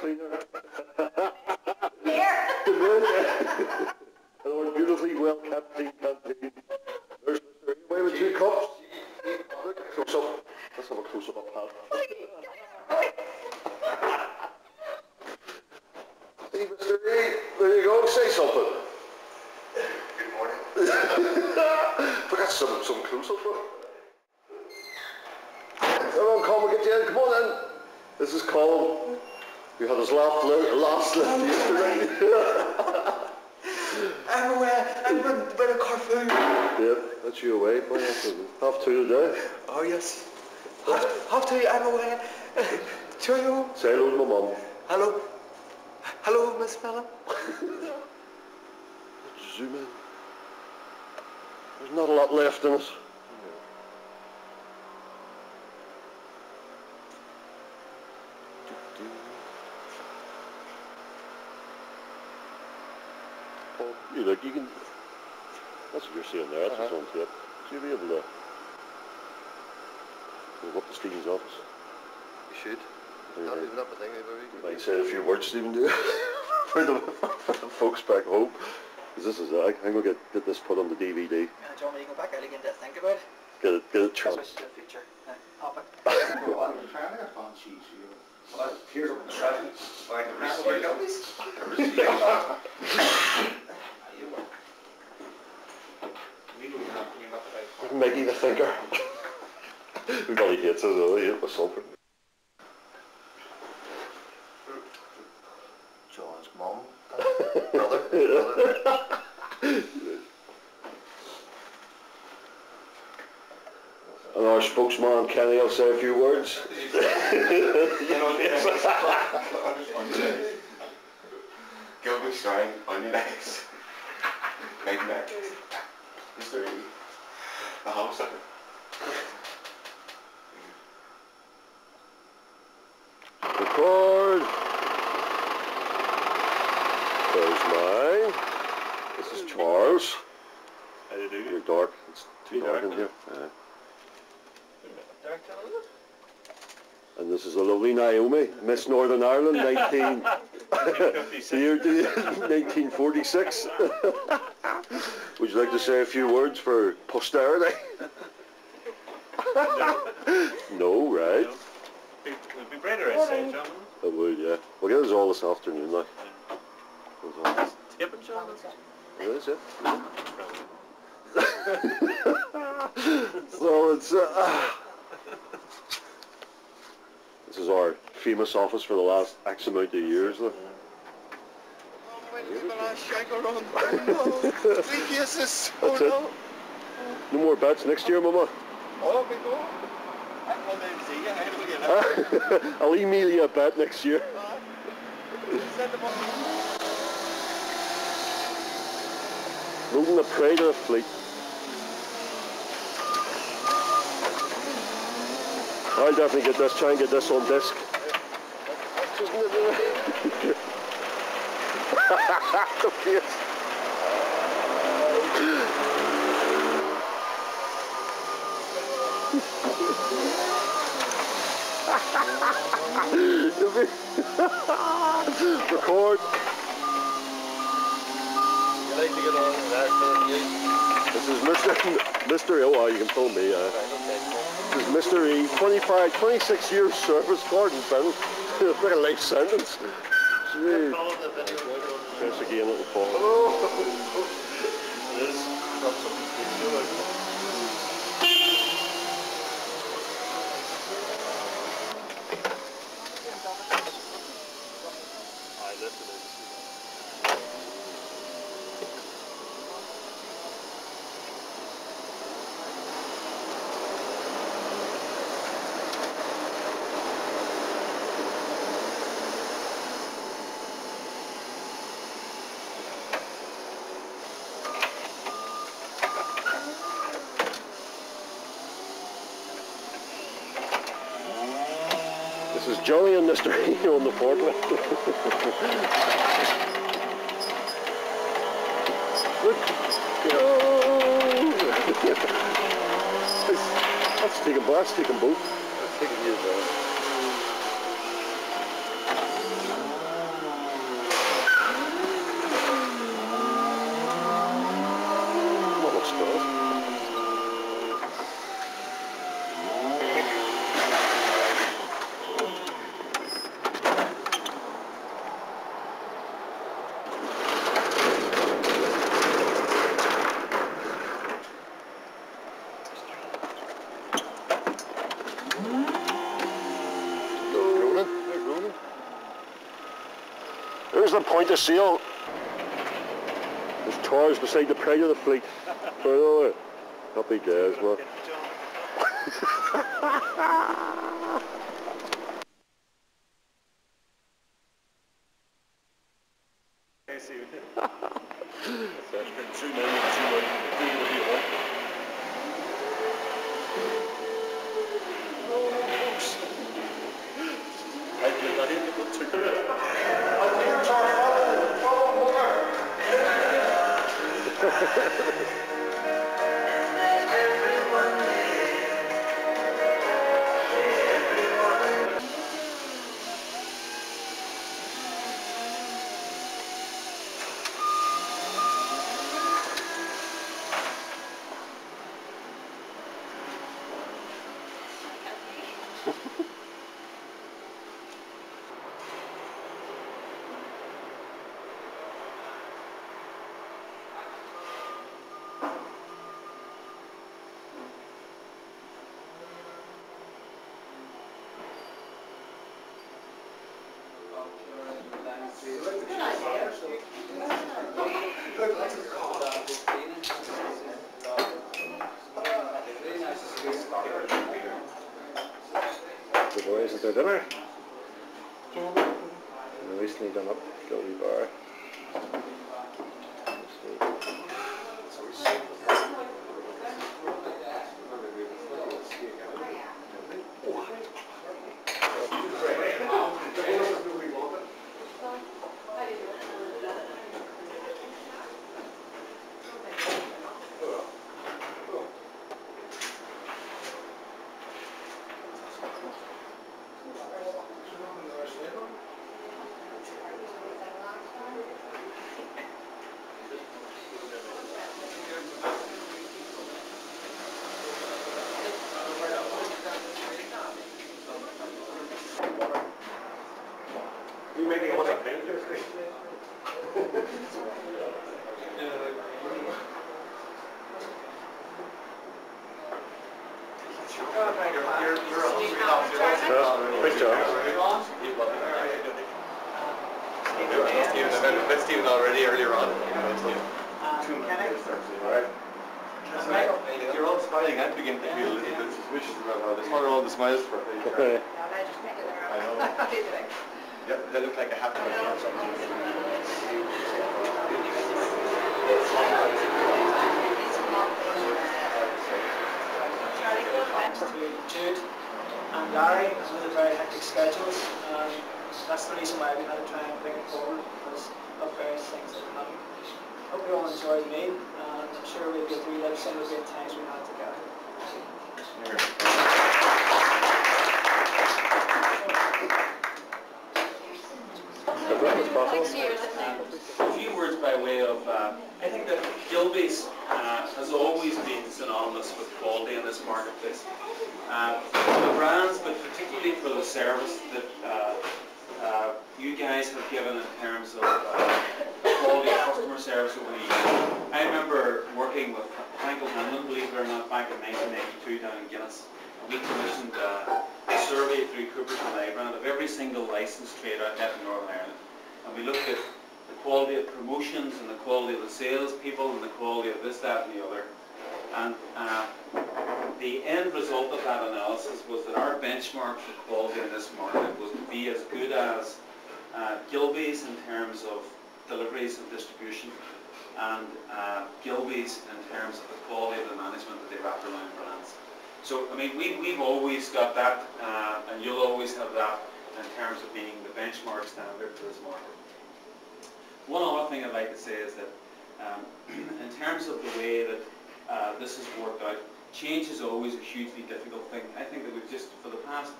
cleaner. Here. Another beautifully well kept clean canteen. There's Mr. Away with 2 cups. Look, close up. Let's have a close up of Pat. Hey, Mr. A, there you go. Say something. Good morning. We got some close up. Everyone, come and get you in. Come on in. This is Colin. We had his last lift yesterday. I'm away. I'm with a Carrefour. Yep, that's you away. Boy, half 2 today. Oh, yes. Half 2, I'm away. Cheerio. Say hello to my mum. Hello. Hello, Miss Fella. Zoom in. There's not a lot left in it. Oh, you look, you can. That's what you're seeing there. That's what's on tape. So you'll be able to move up to Stephen's office. You should. Not even up a thing, maybe. Might say a few words, Stephen, do for the folks back home. Because this is it. I'm going to get this put on the DVD. Do you want me to go back out again to think about it? Get it trans. Switch to the future. Pop it. Here's what I'm trying. Like Maggie the thinker. Everybody hates it though, he hate with sulphur. John's mum. Brother. And our spokesman Kenny will say a few words. Gilbey starring on your legs. Big neck. Mr. E. The house of it. Record. There's mine. This is Charles. How do you do? You're dark. It's too dark in here. And this is the lovely Naomi, Miss Northern Ireland, 1946. Would you like to say a few words for posterity? No, right? It'd be better outside, John. I would, yeah. We'll get us all this afternoon, like. Tipping, John. It is, yeah. So it's this is our famous office for the last X amount of years. Look. Yes, That's it. No more bets next year, Mama. Oh, we go. I'm coming to see you. I'll email you a bet next year. Loading the prey to the fleet. I'll definitely get this, try and get this on disc. The face. Record. You like to get on there for you? This is Mr. Oh, well, you can phone me. This is Mr. E. 26 years service, garden bin. It's like a life sentence. Jeez. Press again, it'll fall. It is. This is Johnny and Mr. E on the forklift. Look. That's taking both. That's taking you down. a point of sale. There's tours beside the pride of the fleet. Happy days, man. The boys at their dinner. And recently done up Gilbey bar. You making a WhatsApp thing? Great job. Met Stephen already earlier on. You're all smiling. I'm beginning to feel a little bit suspicious about how this. What are all the smiles for? I know. Yep, they look like a happy person or something. Jude and Larry with very hectic schedules, and that's the reason why we had to try and bring it forward, because of various things that happened. Hope you all enjoy the meal, and I'm sure we'll get through some of the great times we had together. A few words by way of, I think that Gilbey's has always been synonymous with quality in this marketplace. For the brands, but particularly for the service that you guys have given in terms of quality of customer service over the years. I remember working with Frank O'Hanlon, believe it or not, back in 1992 down in Guinness. And we commissioned a survey through Coopers and Lybrand of every single licensed trade outlet in Northern Ireland. And we looked at the quality of promotions and the quality of the sales people and the quality of this, that and the other. And the end result of that analysis was that our benchmark for quality in this market was to be as good as Gilbey's in terms of deliveries and distribution, and Gilbey's in terms of the quality of the management that they wrap around brands. So, I mean, we've always got that, and you'll always have that in terms of being the benchmark standard for this market. One other thing I'd like to say is that in terms of the way that this has worked out, change is always a hugely difficult thing. I think that we've just, for the past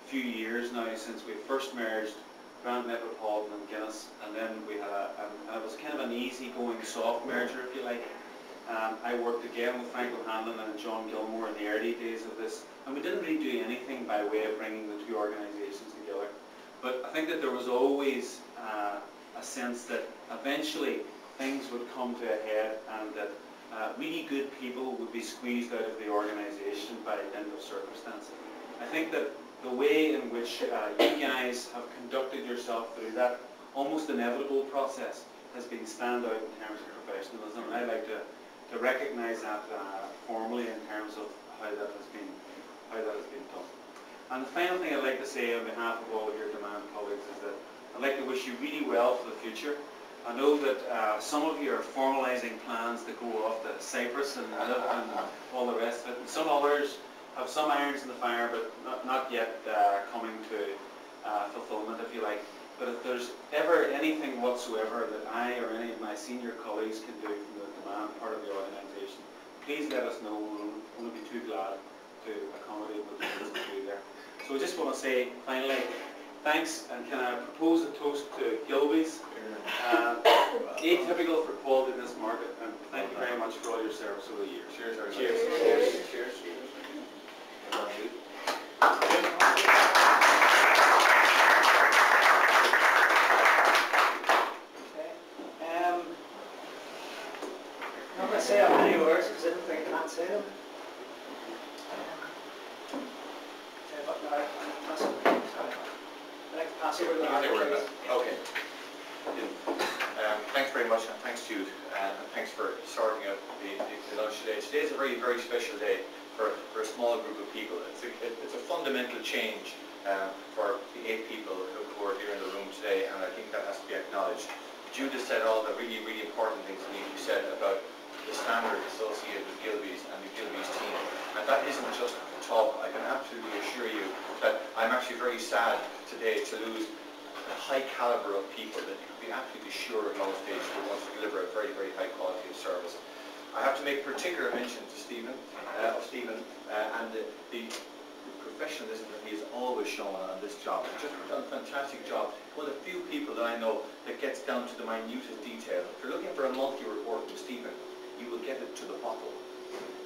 few years now, since we first merged Grand Metropolitan and Guinness, and then we had and it was kind of an easy-going soft merger, if you like. I worked again with Frank O'Hanlon and John Gilmore in the early days of this, and we didn't really do anything by way of bringing the two organisations together. But I think that there was always a sense that eventually things would come to a head, and that really good people would be squeezed out of the organisation by dint of circumstance. I think that the way in which you guys have conducted yourself through that almost inevitable process has been stand out in terms of professionalism, and I'd like to recognise that formally in terms of how that has been done. And the final thing I'd like to say on behalf of all of your demand colleagues is that I'd like to wish you really well for the future. I know that some of you are formalising plans to go off to Cyprus and all the rest of it, and some others have some irons in the fire, but not yet coming to fulfilment, if you like. But if there's ever anything whatsoever that I or any of my senior colleagues can do from the demand part of the organisation, please let us know. We'll be too glad to accommodate what you can do there. So I just want to say, finally, thanks, and can I propose a toast to Gilbey's, atypical for quality in this market, and thank you very much for all your service over the years. Cheers, everybody. Cheers. Cheers. Cheers. I'm not going to say how many words because I don't think I can't say them. But now I'd like to pass over to the Okay. Thanks very much, and thanks Jude, and thanks for sorting out the lunch today. Today is a very, very special day for a small group of people. It's a fundamental change for the 8 people who are here in the room today, and I think that has to be acknowledged. Jude has said all the really, really important things that need to be said about the standard associated with Gilbey's and the Gilbey's team. And that isn't just talk. I can absolutely assure you that I'm actually very sad today to lose a high calibre of people that you can be absolutely sure at all stages who want to deliver a very, very high quality of service. I have to make particular mention to Stephen and the professionalism that he has always shown on this job. He's just done a fantastic job. One of the few people that I know that gets down to the minutest detail. If you're looking for a monthly report from Stephen, you will get it to the bottle.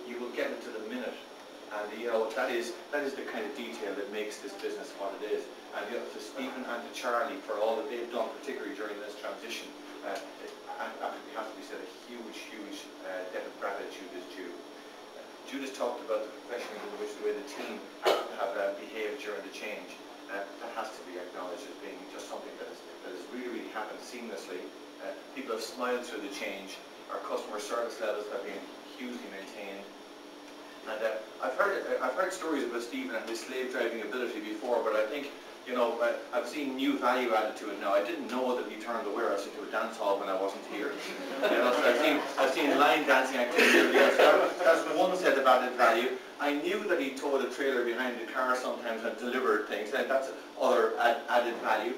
You will get it to the minute. And you know, that is the kind of detail that makes this business what it is. And you know, to Stephen and to Charlie for all that they've done, particularly during this transition, it absolutely has to be said, a huge debt of gratitude is due. Jude has talked about the professionalism in which the way the team have behaved during the change. That has to be acknowledged as being just something that has really happened seamlessly. People have smiled through the change. Our customer service levels have been hugely maintained. And I've heard stories about Stephen and his slave driving ability before, but I think, you know, I've seen new value added to it now. I didn't know that he turned the warehouse into a dance hall when I wasn't here. You know, so I've seen line dancing activity. That's one set of added value. I knew that he towed a trailer behind the car sometimes and delivered things, and that's other added value.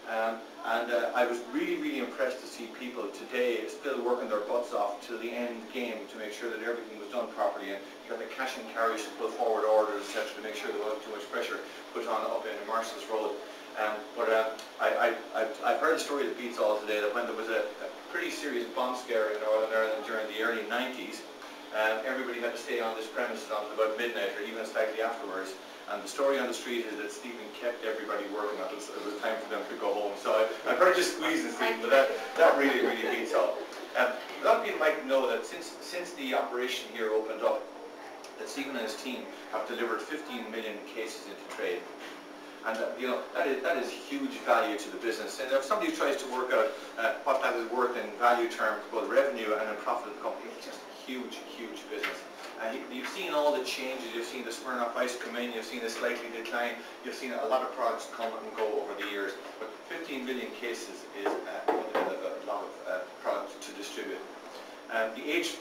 I was really impressed to see people today still working their butts off till the end game to make sure that everything was done properly, and you got the cash and carry to pull forward orders, etc., to make sure there wasn't too much pressure put on up in Marshall's Road. I've heard a story that beats all today, that when there was a pretty serious bomb scare in Northern Ireland during the early 90s, everybody had to stay on this premises until about midnight or even slightly afterwards. And the story on the street is that Stephen kept everybody working until it was time for them to go home. So I've heard you squeezing Stephen, but that really beats all. A lot of people might know that since the operation here opened up, that Stephen and his team have delivered 15 million cases into trade. And you know, that is huge value to the business. And if somebody tries to work out what that is worth in value terms, both revenue and in profit of the company, it's just huge business. You've seen all the changes. You've seen the Smirnoff Ice come in. You've seen the slightly decline. You've seen a lot of products come and go over the years. But 15 million cases is a lot of product to distribute. The age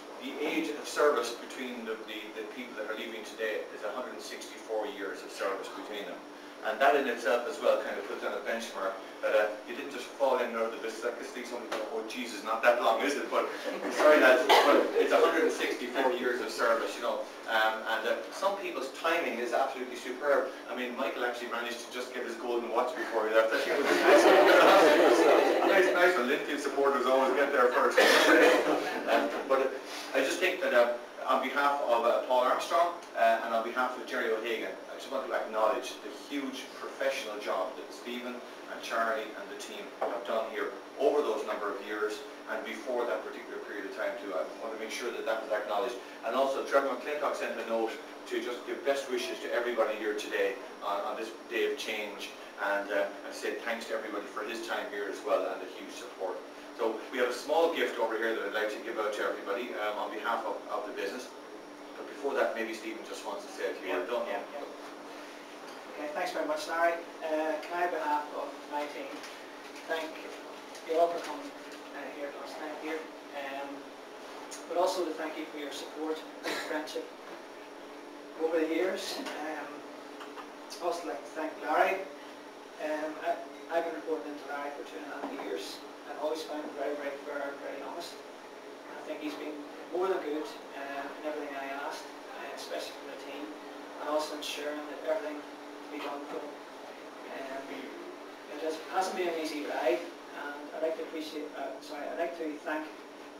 of service between the people that are leaving today is 164 years of service between them. And that in itself as well kind of puts on a benchmark that you didn't just fall in and out of the business. I could see somebody go, oh Jesus, not that long, is it? But sorry lads, but it's 164 years of service, you know. Some people's timing is absolutely superb. I mean, Michael actually managed to just get his golden watch before he left. I think it was nice when Linfield supporters always get there first. But I just think that On behalf of Paul Armstrong and on behalf of Jerry O'Hagan, I just want to acknowledge the huge professional job that Stephen and Charlie and the team have done here over those number of years and before that particular period of time too. I want to make sure that that was acknowledged. And also Trevor McClintock sent a note to just give best wishes to everybody here today on this day of change, and I say thanks to everybody for his time here as well and the huge support. So we have a small gift over here that I'd like to give out to everybody on behalf of the business. But before that, maybe Stephen just wants to say a few words. Okay, thanks very much, Larry. Can I, on behalf of my team, thank you all for coming here last night here, but also to thank you for your support and friendship over the years. I'd also like to thank Larry. I've been reporting into Larry for 2.5 years. I've always found him very, very fair and very honest. I think he's been more than good in everything I asked, especially for the team, and also ensuring that everything be done for them. It hasn't been an easy ride, and I'd like to I'd like to thank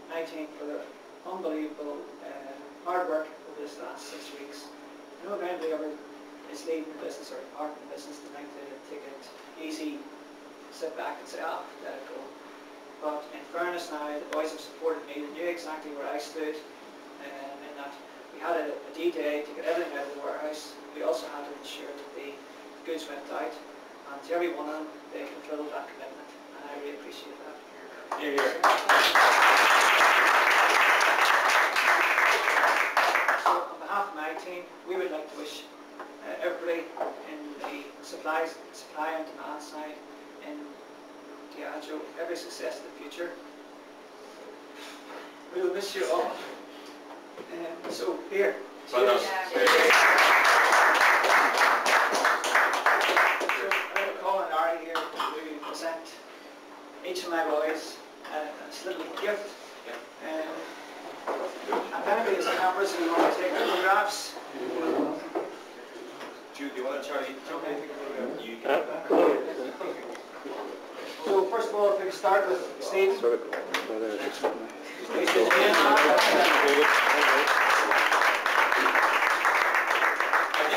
my team for their unbelievable hard work over this last 6 weeks. I know if anybody ever is leaving the business or departing the business, they think to take it easy, sit back and say, oh, let it go. But in fairness now, the boys have supported me. They knew exactly where I stood, in that we had a D-Day to get everything out of the warehouse. We also had to ensure that the goods went out, and to every one of them, they fulfilled that commitment, and I really appreciate that. Here, here. So on behalf of my team, we would like to wish everybody in the supply and demand side in Diageo every success in the future. We will miss you all. So here. Well done. I have Paul and Ari here to present each of my boys a little gift. And if anybody has cameras and you want to take photographs. Jude, do you want to, Charlie? You can. So first of all, if we can start with Steve. I think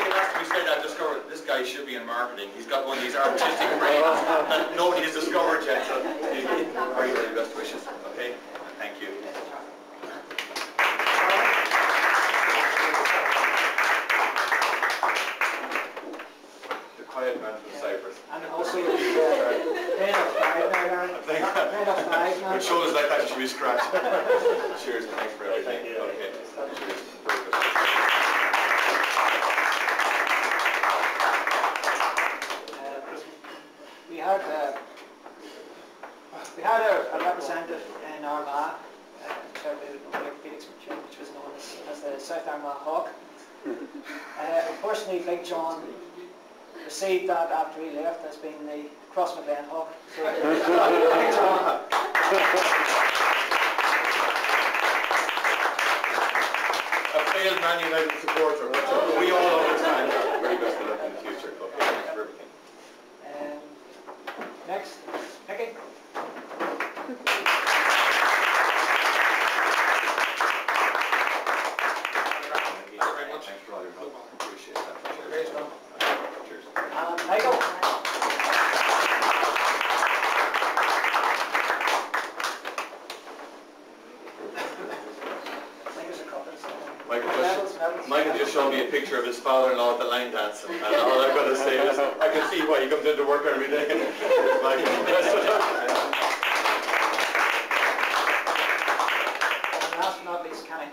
it has to be said I've discovered this guy should be in marketing. He's got one of these artistic brains that nobody has discovered yet. So very, very best wishes. Okay? And thank you. The quiet man from Cyprus. And also the pen of five now, pen of five now. With shoulders like that, you should be scratched. Cheers and thanks for everything. Okay. Cheers. Very good. We had a representative in Armagh, Felix, which was known as the South Armagh Hawk. Unfortunately, Big John received that after he left as being the Cross McLean Hawk. So, Big John. A failed Man United supporter. We all understand that. Very best of luck in the future. Okay, thanks for everything. Next, Nicky. Thanks for all your help. Appreciate that. Great one. Cheers. Michael. Michael just showed me a picture of his father-in-law at the line dance, and all I've got to say is I can see why he comes into work every day. Michael, best of luck. Last but not least, Kenny.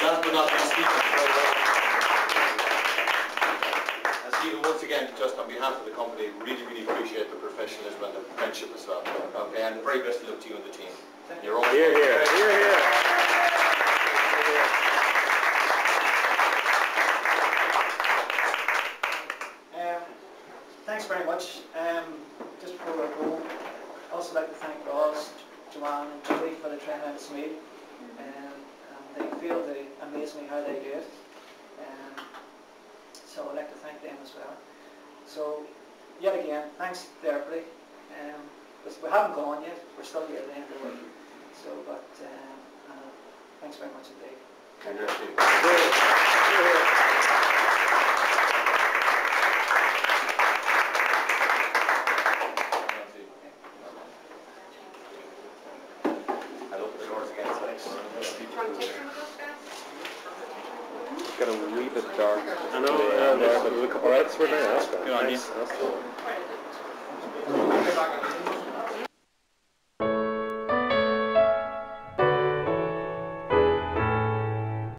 Last but not least, Stephen. Stephen, once again, just on behalf of the company, really, really appreciate the professionalism and the friendship as well. Okay, and the very best of luck to you and the team. You're all Here, here. Here, here. Thanks very much. Just before we go, I'd also like to thank Ross, Joanne and Julie for the tremendous meal. They amaze me how they do it. So I'd like to thank them as well. So yet again, thanks to everybody. We haven't gone yet, we're still here at the end of the week. So, but thanks very much indeed. Got a wee bit dark. I know, but there's a couple of lights were there. That's good. Good on you. That's cool.